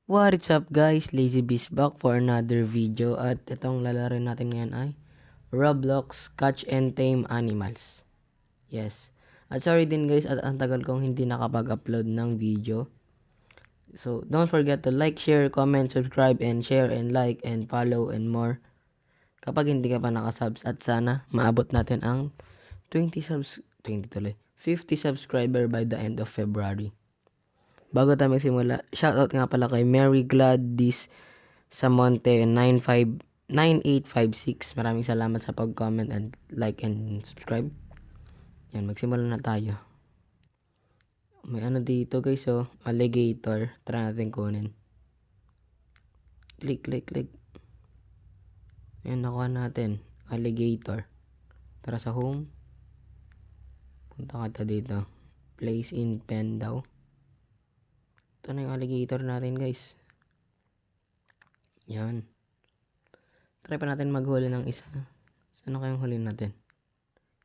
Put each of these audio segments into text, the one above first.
What's up guys, Lazy Beast back for another video at itong lalaroin natin ngayon ay Roblox Catch and Tame Animals. Yes. At sorry din guys at ang tagal kong hindi nakapag-upload ng video. So don't forget to like, share, comment, subscribe, and share, and like, and follow, and more. Kapag hindi ka pa nakasubs at sana maabot natin ang 50 subscriber by the end of February. Bago tayo magsimula, shoutout nga pala kay Mary Gladys Samonte 9856. Maraming salamat sa pag-comment and like and subscribe. Yan, magsimula na tayo. May ano dito guys, alligator. Try natin kunin. Click. Yan, nakuha natin. Alligator. Tara sa home. Punta ka dito. Place in pen daw. Ito na yung alligator natin guys. Yan. Try pa natin maghuli ng isa. Saan kayong huli natin?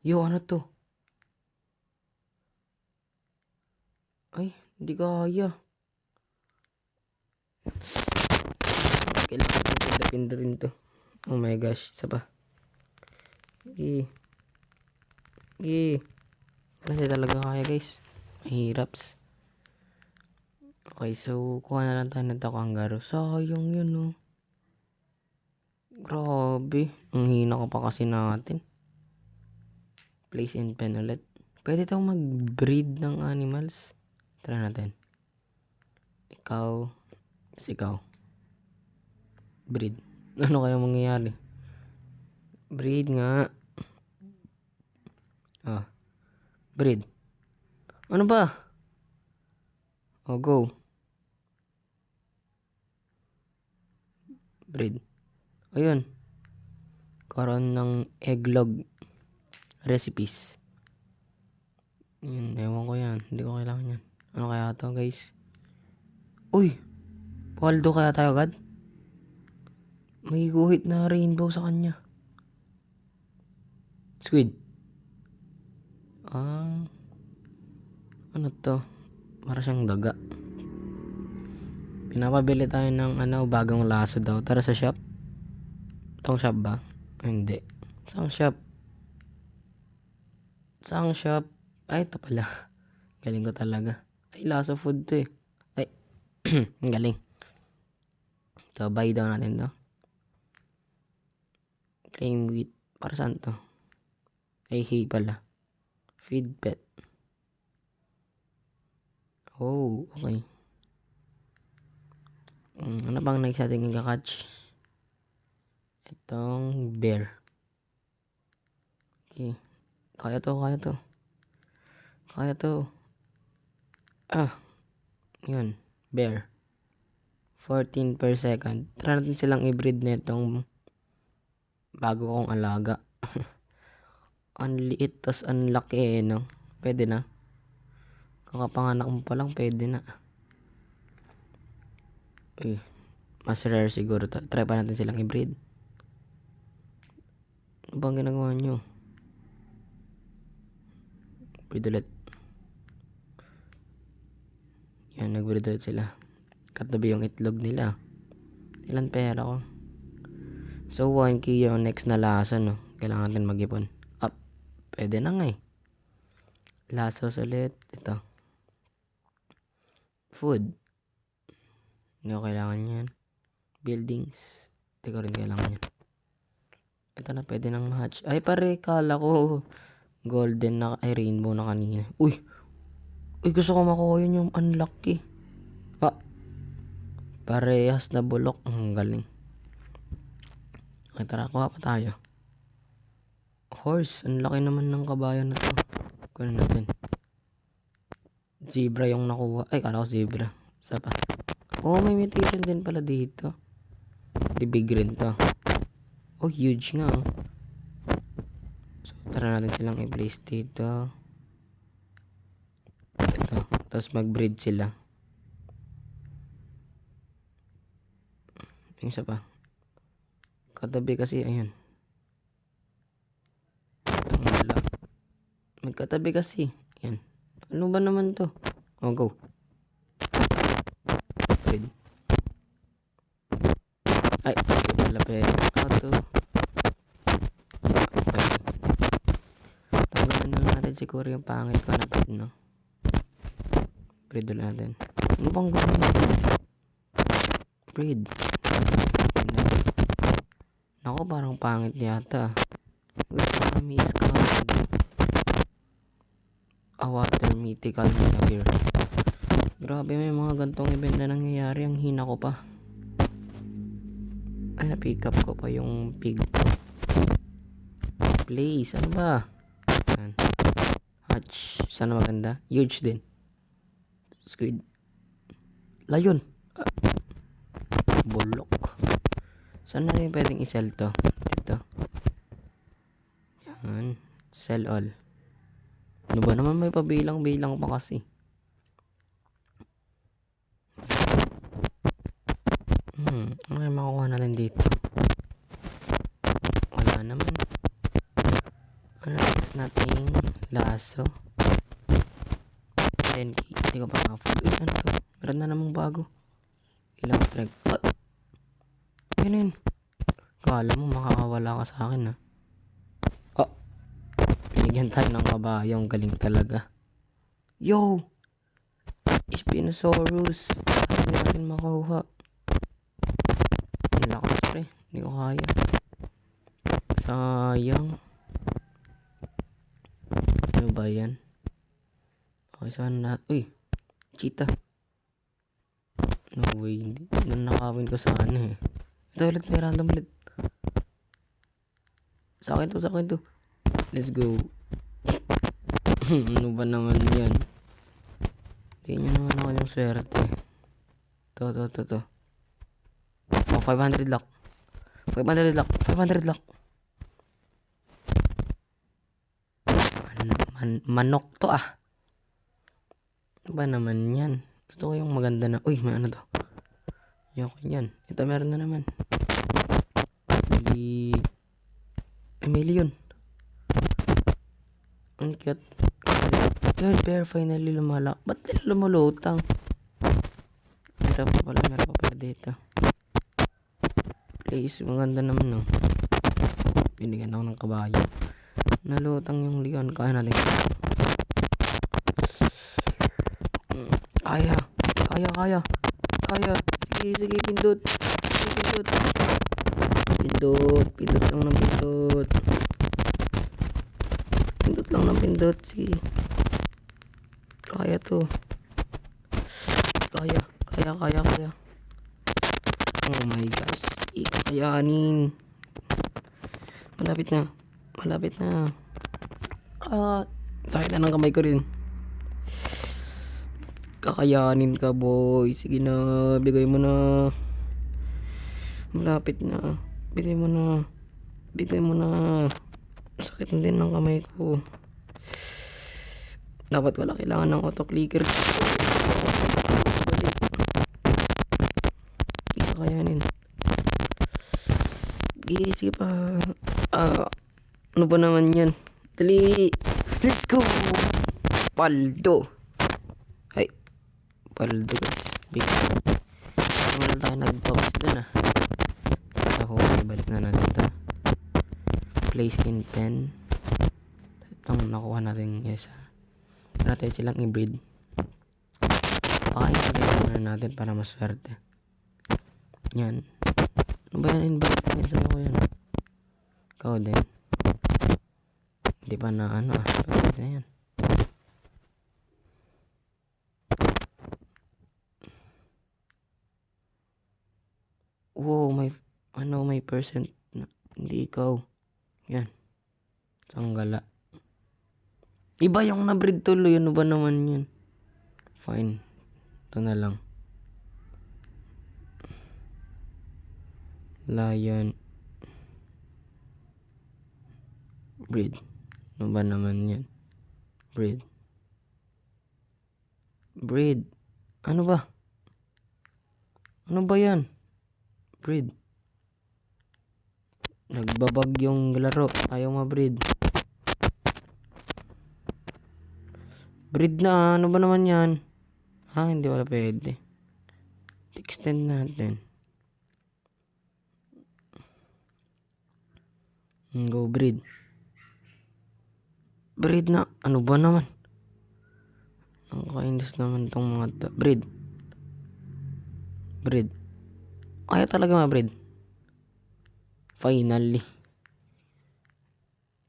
Yo, ano to? Ay, hindi kaya. Kailangan natin pindutin to. Oh my gosh, isa pa. Hindi talaga kaya guys. Mahiraps. Okay, so kuha na lang tayo ng kangaroo. Sayang yun, Grabe. Ang hina ko pa kasi natin. Place in pen ulit. Pwede tayong mag-breed ng animals. Try natin. Ikaw. Breed. Ano kaya mangyayari? Breed nga. Breed. Ano ba? Go. Breed. Ayun. Karoon ng egglog recipes. Yun, ewan ko yan. Hindi ko kailangan yan. Ano kaya to guys? Uy! Paldo kaya tayo agad? May guhit na rainbow sa kanya. Squid. Ano to? Para siyang daga. Pinapabili tayo ng bagong laso daw. Tara sa shop. Itong shop ba? Hindi. Saan shop? Ay, ito pala. Galing ko talaga. Ay, laso food to eh. Ay, galing. So, buy daw natin to. Claim with. Para saan to? Ay, hey pala. Feed pet. Oh, okay. Ano bang next ating kakatch? Itong bear. Okay. Kaya to. Yun. Bear. 14 per second. Try natin silang i-breed netong bago kong alaga. Ang liit tas ang laki no? Pwede na. Kakapanganak mo pa lang, pwede na. Mas rare siguro to. Try pa natin silang i-breed. Ano bang ginagawa nyo? Breed ulit. Yan, nag-breed ulit sila. Katabi yung itlog nila. Ilan pera ko? So 1K yung next na laso, no? Kailangan natin mag-ipon. Up. Pwede na nga eh. Lasos ulit. Ito. Food. Hindi ko kailangan yan. Buildings. Hindi ko rin kailangan yan. Ito na, pwede nang match. Ay, pare, kala ko golden na, ay rainbow na kanina. Uy, gusto ko makuha yun yung unlucky. Parehas na bulok. Ang galing. Okay, tara, kuha pa tayo. Horse, ang laki naman ng kabayan na to. Kunin natin. Zebra yung nakuha. Ay, kala ko zebra. Isa pa. Oh, may mutation din pala dito. Di big green to. Oh, huge nga. So, tara natin silang i-place dito. Ito. Tapos mag-breed sila. Yung isa pa. Katabi kasi, ayun. Magkatabi kasi. Yan. Ano ba naman to? Oh, go. Breed. Ay, hindi pala pwede. How to? Okay. Tanggalin na lang natin siguro yung pangit ko na breed, no? Breed ulit natin. Ano bang gawin natin? Breed. Naku, parang pangit yata. Uy, marami scam. A water mythical na gear. Grabe, may mga gantong event na nangyayari. Ang hina ko pa. Ay, na-pick up ko pa yung pig ko. Please, ano ba? Yan. Hatch. Sana maganda. Huge din. Squid. Lion. Bulok. Saan natin pwedeng i-sell to? Dito. Yan. Sell all. Ano ba naman, may pabilang-bilang pa kasi. Ano yung makukuha natin dito? Wala naman. Ano next nating laso? 10k. Hindi ko pa ma-afford. Uy, ano to? Meron na namang bago. Ilang strike. Yun. Kala mo makakawala ka sa akin, ha? Oh. Binigyan tayo ng kabayong. Galing talaga. Yo! Spinosaurus. Hindi natin makuha. Ang lakas, pre. Hindi ko kaya. Sayang. Ano ba yan? Okay, saan na? Uy! Cheetah. No way. Hindi. Nanakawin ko sa ano, eh. Ito ulit. May random ulit. Sa akin to. Let's go. Ano ba naman yan? Hindi nyo naman ako yung swerte. To. Oh, 500 lock. 500 lock. Manok to, ah. Ano ba naman yan? Gusto ko yung maganda na. Uy, may ano to. Okay yan. Ito meron na naman. Million. Ang cute. Yun, bear finally lumalak. Ba't sila lumulutang? Ito pa pala, meron pa pala dito. Please, maganda naman, no? Binigyan ako ng kabayo. Nalutang yung leon. Kaya natin. Kaya. Sige, pindot. Pindot lang ng pindot. Pindot lang ng pindot. Sige. Kaya to. Kaya. Oh my gosh. Ikakayanin. Malapit na. Sakit na ng kamay ko rin. Kakayanin ka, boy. Sige na. Bigay mo na. Malapit na. Bigay mo na. Sakit na din ng kamay ko. Dapat wala kailangan ng auto-clicker. Kakayanin. Sige pa. Ano ba naman yan? Dali. Let's go. Paldo. Ay. Paldo, guys. Big. Wala tayo nagpawas dun, ah. Balik na natin ito. Place in pen. Itong nakuha natin isa. Natin silang i-breed. Pakain na natin para maswerte. Yan. Ano ba yan? Invite din sa'yo ko yan. Ikaw din. Hindi pa na ano, ah. Pwede na yan. Wow, may percent na. Hindi ikaw. Yan. Sanggala. Iba yung na-breed tuloy. Ano ba naman yan? Fine. Ito na lang. Lion. Breed. Ano ba naman yan? Breed. Ano ba? Ano ba yan? Breed. Nagbabag yung laro. Ayaw ma-breed. Breed na. Ano ba naman yan? Hindi wala pwede. Extend natin. Go breed. Breed na. Ano ba naman? Ang kainis naman tong mga breed. Breed. Ayaw talaga ma-breed. Finally.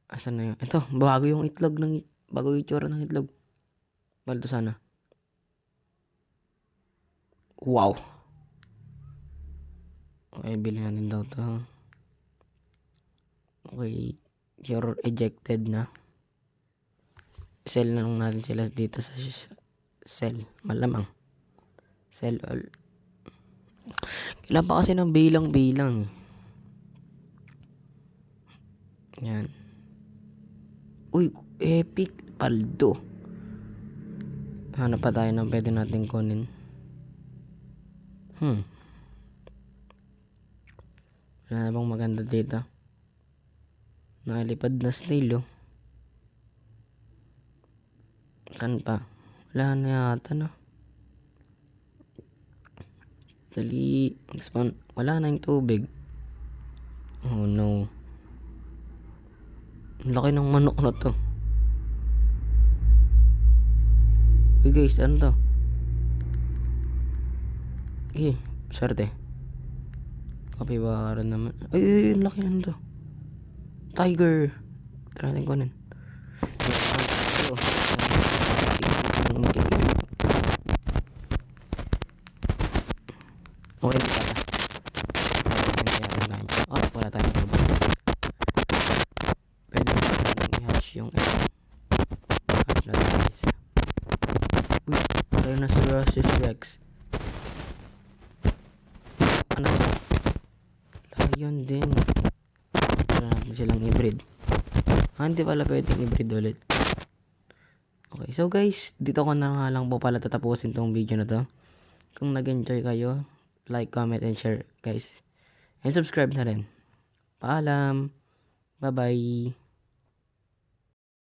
Asan na yun? Ito, bago yung itlog bago yung itsura ng itlog. Balto sana. Wow. Okay, bilhin natin daw to. Okay, you're ejected na. Sell na lang natin sila dito sa sell. Malamang. Sell all. Kailan pa kasi ng bilang-bilang. Yan. Uy, epic paldo. Hanap pa tayo ng pwede natin kunin. Wala na bang maganda dito? Nakalipad na snail, oh. Saan pa? Wala na yata na. Dali. Spawn. Wala na yung tubig. Oh no. Ang laki ng manok na to. Uy guys, ano to? Okay, swerte. Kapibara naman. Ay, ang laki ano to. Tiger. Tara natin kunin. Okay na pala. Oh, wala tayong problema. Pwede natin i-hatch yung hatch na guys. Uy, Tyrannosaurus Rex. Ano to? Lion din. Tara natin silang i-breed. Hindi pala pwedeng i-breed ulit. Okay, so guys, dito ko na nga lang po pala tatapusin tong video na to. Kung nag-enjoy kayo, like, comment, and share guys. And subscribe na rin. Paalam. Bye-bye.